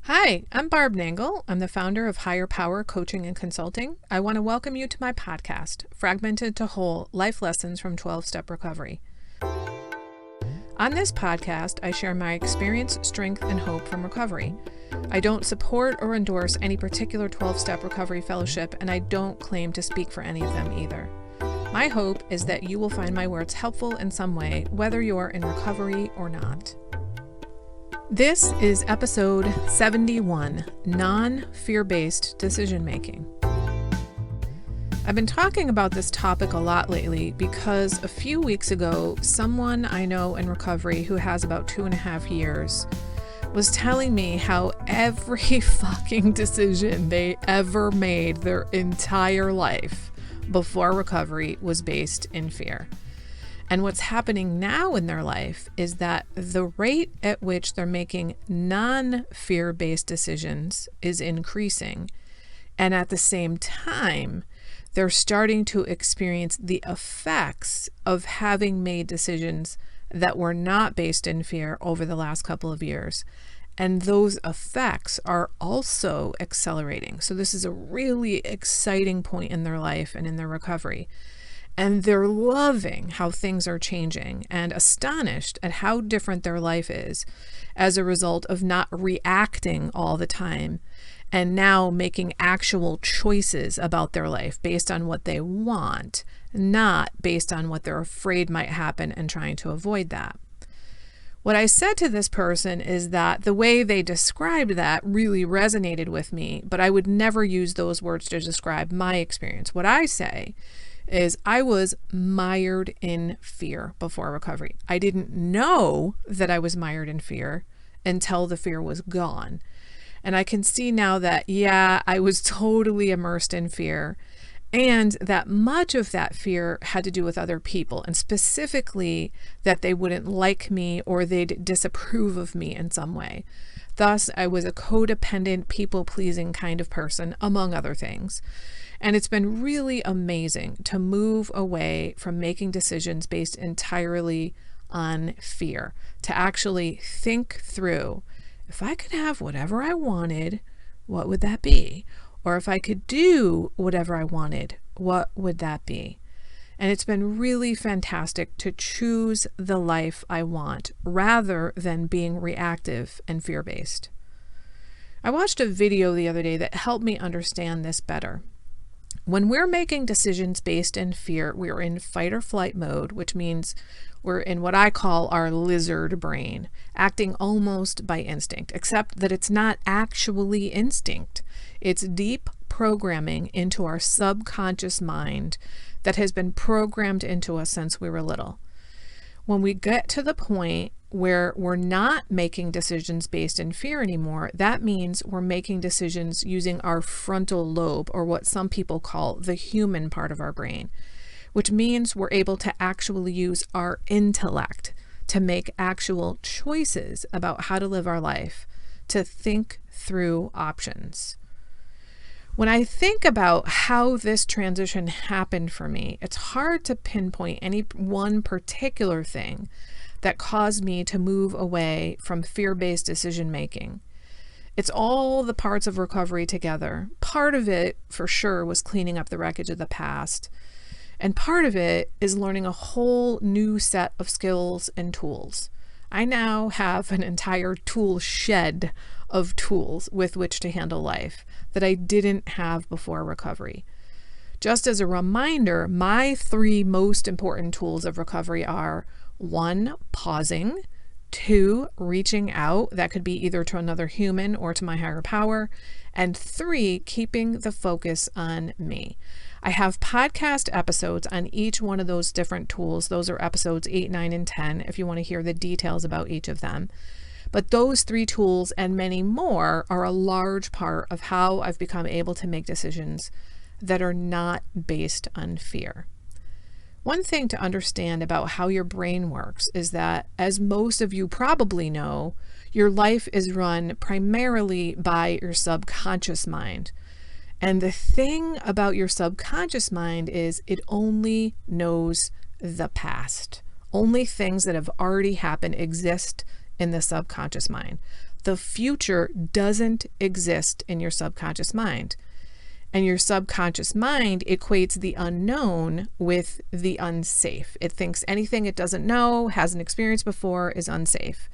Hi, I'm Barb Nangle. I'm the founder of Higher Power Coaching and Consulting. I want to welcome you to my podcast, Fragmented to Whole: Life Lessons from 12-Step Recovery. On this podcast, I share my experience, strength, and hope from recovery. I don't support or endorse any particular 12-step recovery fellowship, and I don't claim to speak for any of them either. My hope is that you will find my words helpful in some way, whether you're in recovery or not. This is episode 71, Non-Fear-Based Decision Making. I've been talking about this topic a lot lately because a few weeks ago, someone I know in recovery who has about 2.5 years was telling me how every fucking decision they ever made their entire life before recovery was based in fear. And what's happening now in their life is that the rate at which they're making non-fear-based decisions is increasing. And at the same time, they're starting to experience the effects of having made decisions that were not based in fear over the last couple of years. And those effects are also accelerating. So this is a really exciting point in their life and in their recovery. And they're loving how things are changing and astonished at how different their life is as a result of not reacting all the time and now making actual choices about their life based on what they want, not based on what they're afraid might happen and trying to avoid that. What I said to this person is that the way they described that really resonated with me, but I would never use those words to describe my experience. What I say is I was mired in fear before recovery. I didn't know that I was mired in fear until the fear was gone. And I can see now that, yeah, I was totally immersed in fear, and that much of that fear had to do with other people, and specifically that they wouldn't like me or they'd disapprove of me in some way. Thus, I was a codependent, people-pleasing kind of person, among other things. And it's been really amazing to move away from making decisions based entirely on fear, to actually think through, if I could have whatever I wanted, what would that be? Or if I could do whatever I wanted, what would that be? And it's been really fantastic to choose the life I want rather than being reactive and fear-based. I watched a video the other day that helped me understand this better. When we're making decisions based in fear, we're in fight or flight mode, which means we're in what I call our lizard brain, acting almost by instinct, except that it's not actually instinct. It's deep programming into our subconscious mind that has been programmed into us since we were little. When we get to the point where we're not making decisions based in fear anymore, that means we're making decisions using our frontal lobe, or what some people call the human part of our brain, which means we're able to actually use our intellect to make actual choices about how to live our life, to think through options. When I think about how this transition happened for me, it's hard to pinpoint any one particular thing that caused me to move away from fear-based decision making. It's all the parts of recovery together. Part of it, for sure, was cleaning up the wreckage of the past. And part of it is learning a whole new set of skills and tools. I now have an entire tool shed of tools with which to handle life that I didn't have before recovery. Just as a reminder, my 3 most important tools of recovery are 1, pausing, 2, reaching out, that could be either to another human or to my higher power, and 3, keeping the focus on me. I have podcast episodes on each one of those different tools. Those are episodes 8, 9, and 10 if you want to hear the details about each of them. But those 3 tools and many more are a large part of how I've become able to make decisions that are not based on fear. One thing to understand about how your brain works is that, as most of you probably know, your life is run primarily by your subconscious mind. And the thing about your subconscious mind is it only knows the past. Only things that have already happened exist in the subconscious mind. The future doesn't exist in your subconscious mind. And your subconscious mind equates the unknown with the unsafe. It thinks anything it doesn't know, hasn't experienced before, is unsafe.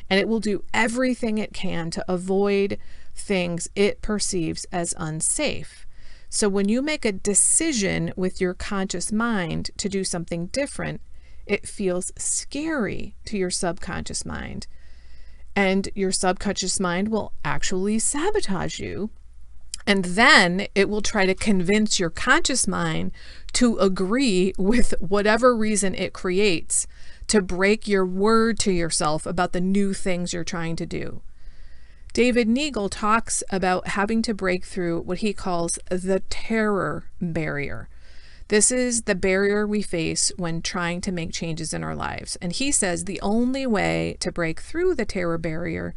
And it will do everything it can to avoid things it perceives as unsafe. So when you make a decision with your conscious mind to do something different, it feels scary to your subconscious mind. And your subconscious mind will actually sabotage you. And then it will try to convince your conscious mind to agree with whatever reason it creates to break your word to yourself about the new things you're trying to do. David Neagle talks about having to break through what he calls the terror barrier. This is the barrier we face when trying to make changes in our lives. And he says the only way to break through the terror barrier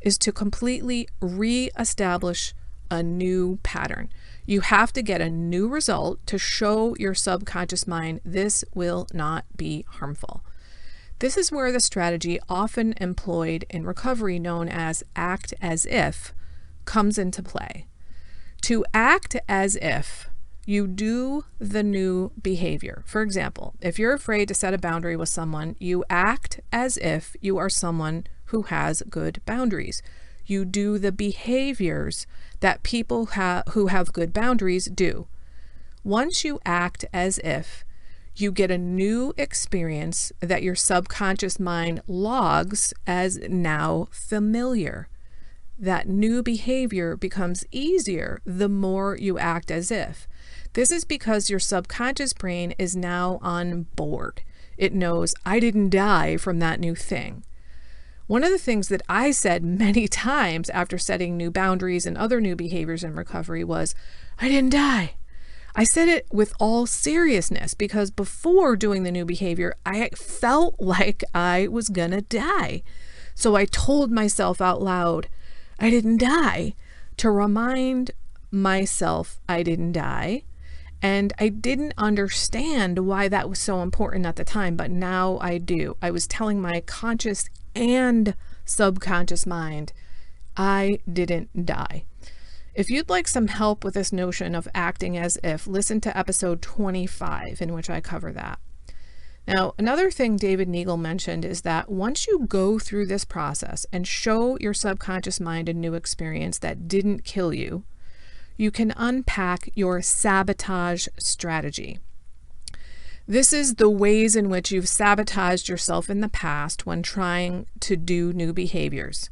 is to completely re-establish a new pattern. You have to get a new result to show your subconscious mind this will not be harmful. This is where the strategy often employed in recovery, known as act as if, comes into play. To act as if, you do the new behavior. For example, if you're afraid to set a boundary with someone, you act as if you are someone who has good boundaries. You do the behaviors that people who have good boundaries do. Once you act as if, you get a new experience that your subconscious mind logs as now familiar. That new behavior becomes easier the more you act as if. This is because your subconscious brain is now on board. It knows, I didn't die from that new thing. One of the things that I said many times after setting new boundaries and other new behaviors in recovery was, I didn't die. I said it with all seriousness because before doing the new behavior, I felt like I was gonna die. So I told myself out loud, I didn't die, to remind myself I didn't die. And I didn't understand why that was so important at the time, but now I do. I was telling my conscious and subconscious mind, I didn't die. If you'd like some help with this notion of acting as if, listen to episode 25, in which I cover that. Now, another thing David Neagle mentioned is that once you go through this process and show your subconscious mind a new experience that didn't kill you, you can unpack your sabotage strategy. This is the ways in which you've sabotaged yourself in the past when trying to do new behaviors.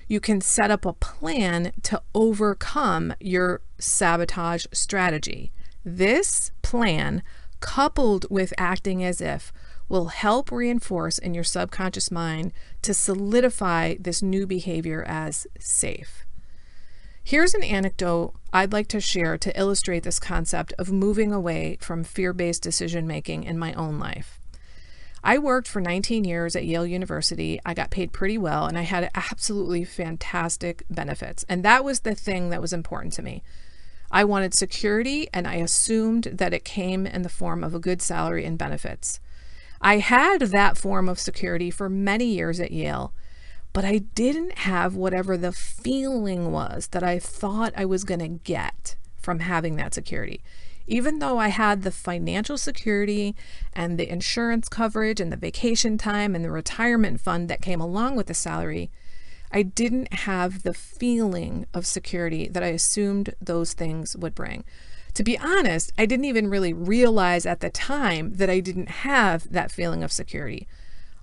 You can set up a plan to overcome your sabotage strategy. This plan, coupled with acting as if, will help reinforce in your subconscious mind to solidify this new behavior as safe. Here's an anecdote I'd like to share to illustrate this concept of moving away from fear-based decision-making in my own life. I worked for 19 years at Yale University. I got paid pretty well, and I had absolutely fantastic benefits. And that was the thing that was important to me. I wanted security, and I assumed that it came in the form of a good salary and benefits. I had that form of security for many years at Yale, but I didn't have whatever the feeling was that I thought I was going to get from having that security. Even though I had the financial security and the insurance coverage and the vacation time and the retirement fund that came along with the salary, I didn't have the feeling of security that I assumed those things would bring. To be honest, I didn't even really realize at the time that I didn't have that feeling of security.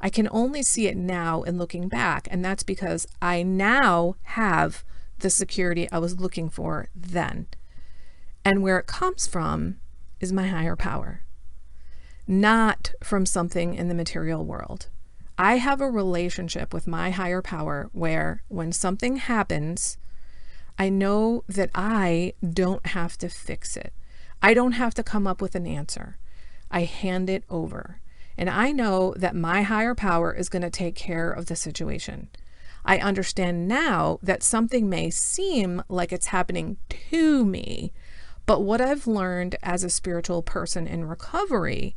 I can only see it now in looking back, and that's because I now have the security I was looking for then. And where it comes from is my higher power, not from something in the material world. I have a relationship with my higher power where when something happens, I know that I don't have to fix it. I don't have to come up with an answer. I hand it over. And I know that my higher power is going to take care of the situation. I understand now that something may seem like it's happening to me, but what I've learned as a spiritual person in recovery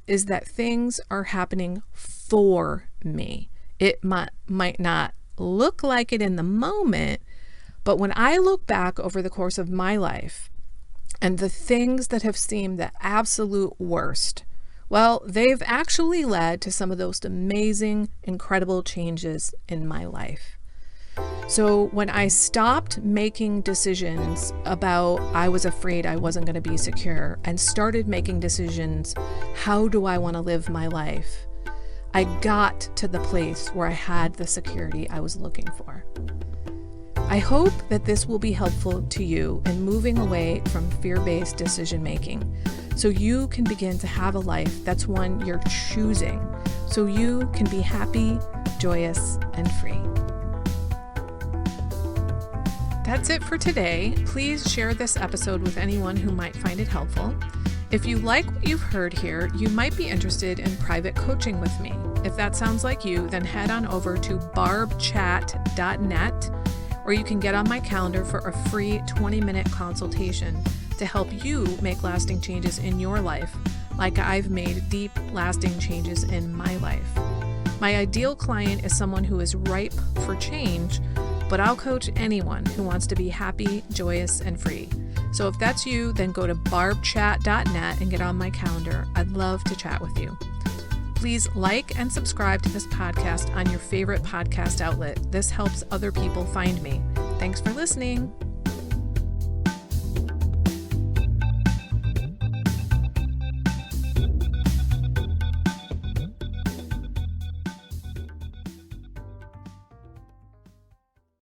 is that things are happening for me. It might not look like it in the moment, but when I look back over the course of my life and the things that have seemed the absolute worst, well, they've actually led to some of those amazing, incredible changes in my life. So when I stopped making decisions about I was afraid I wasn't going to be secure and started making decisions, how do I want to live my life? I got to the place where I had the security I was looking for. I hope that this will be helpful to you in moving away from fear-based decision making so you can begin to have a life that's one you're choosing, so you can be happy, joyous, and free. That's it for today. Please share this episode with anyone who might find it helpful. If you like what you've heard here, you might be interested in private coaching with me. If that sounds like you, then head on over to barbchat.net, or you can get on my calendar for a free 20-minute consultation to help you make lasting changes in your life, like I've made deep, lasting changes in my life. My ideal client is someone who is ripe for change, but I'll coach anyone who wants to be happy, joyous, and free. So if that's you, then go to barbchat.net and get on my calendar. I'd love to chat with you. Please like and subscribe to this podcast on your favorite podcast outlet. This helps other people find me. Thanks for listening.